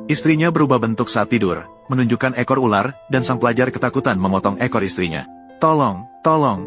Istrinya berubah bentuk saat tidur, menunjukkan ekor ular, dan sang pelajar ketakutan memotong ekor istrinya. Tolong, tolong.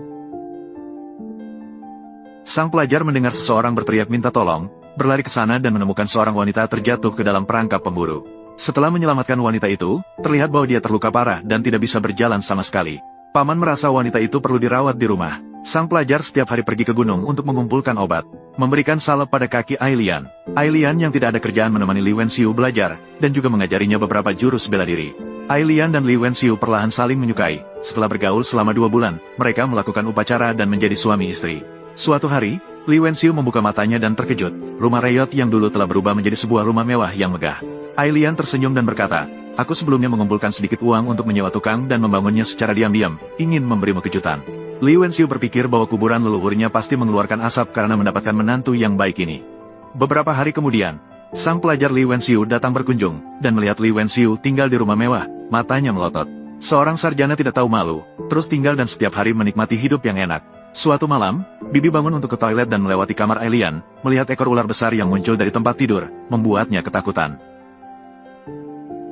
Sang pelajar mendengar seseorang berteriak minta tolong, berlari ke sana dan menemukan seorang wanita terjatuh ke dalam perangkap pemburu. Setelah menyelamatkan wanita itu, terlihat bahwa dia terluka parah dan tidak bisa berjalan sama sekali. Paman merasa wanita itu perlu dirawat di rumah. Sang pelajar setiap hari pergi ke gunung untuk mengumpulkan obat, memberikan salep pada kaki Ailian. Ailian yang tidak ada kerjaan menemani Li Wenxiu belajar, dan juga mengajarinya beberapa jurus bela diri. Ailian dan Li Wenxiu perlahan saling menyukai. Setelah bergaul selama 2 bulan, mereka melakukan upacara dan menjadi suami istri. Suatu hari, Li Wenxiu membuka matanya dan terkejut. Rumah Reyot yang dulu telah berubah menjadi sebuah rumah mewah yang megah. Ailian tersenyum dan berkata, "Aku sebelumnya mengumpulkan sedikit uang untuk menyewa tukang dan membangunnya secara diam-diam, ingin memberimu kejutan." Li Wenxiu berpikir bahwa kuburan leluhurnya pasti mengeluarkan asap karena mendapatkan menantu yang baik ini. Beberapa hari kemudian, sang pelajar Li Wenxiu datang berkunjung, dan melihat Li Wenxiu tinggal di rumah mewah, matanya melotot. Seorang sarjana tidak tahu malu, terus tinggal dan setiap hari menikmati hidup yang enak. Suatu malam, Bibi bangun untuk ke toilet dan melewati kamar Ailian, melihat ekor ular besar yang muncul dari tempat tidur, membuatnya ketakutan.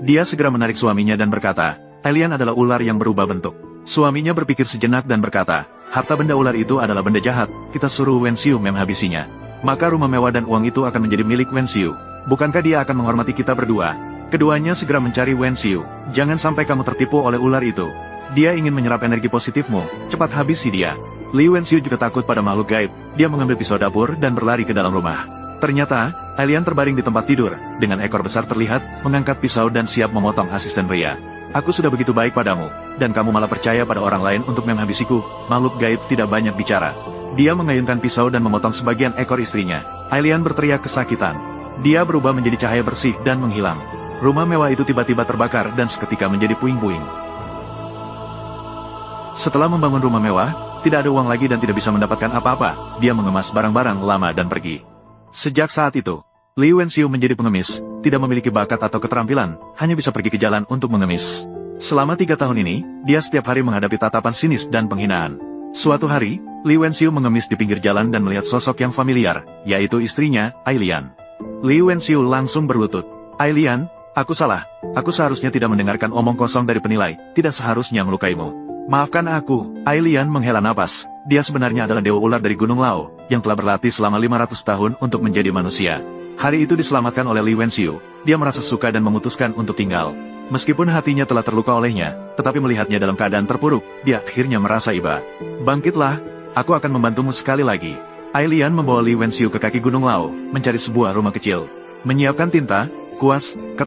Dia segera menarik suaminya dan berkata, Ailian adalah ular yang berubah bentuk. Suaminya berpikir sejenak dan berkata, harta benda ular itu adalah benda jahat, kita suruh Wenxiu menghabisinya. Maka rumah mewah dan uang itu akan menjadi milik Wenxiu. Bukankah dia akan menghormati kita berdua? Keduanya segera mencari Wenxiu. Jangan sampai kamu tertipu oleh ular itu. Dia ingin menyerap energi positifmu, cepat habisi dia. Li Wenxiu juga takut pada makhluk gaib. Dia mengambil pisau dapur dan berlari ke dalam rumah. Ternyata, Ailian terbaring di tempat tidur, dengan ekor besar terlihat, mengangkat pisau dan siap memotong asisten pria. Aku sudah begitu baik padamu, dan kamu malah percaya pada orang lain untuk menghabisiku. Makhluk gaib tidak banyak bicara. Dia mengayunkan pisau dan memotong sebagian ekor istrinya. Ailian berteriak kesakitan. Dia berubah menjadi cahaya bersih dan menghilang. Rumah mewah itu tiba-tiba terbakar dan seketika menjadi puing-puing. Setelah membangun rumah mewah, tidak ada uang lagi dan tidak bisa mendapatkan apa-apa. Dia mengemas barang-barang lama dan pergi. Sejak saat itu, Li Wenxiu menjadi pengemis, tidak memiliki bakat atau keterampilan, hanya bisa pergi ke jalan untuk mengemis. Selama 3 tahun ini, dia setiap hari menghadapi tatapan sinis dan penghinaan. Suatu hari, Li Wenxiu mengemis di pinggir jalan dan melihat sosok yang familiar, yaitu istrinya, Ailian. Li Wenxiu langsung berlutut. Ailian, aku salah. Aku seharusnya tidak mendengarkan omong kosong dari penilai, tidak seharusnya melukaimu. Maafkan aku. Ailian menghela napas. Dia sebenarnya adalah dewa ular dari Gunung Lao, yang telah berlatih selama 500 tahun untuk menjadi manusia. Hari itu diselamatkan oleh Li Wenxiu. Dia merasa suka dan memutuskan untuk tinggal. Meskipun hatinya telah terluka olehnya, tetapi melihatnya dalam keadaan terpuruk, dia akhirnya merasa iba. Bangkitlah, aku akan membantumu sekali lagi. Ailian membawa Li Wenxiu ke kaki Gunung Lao, mencari sebuah rumah kecil. Menyiapkan tinta, kuas,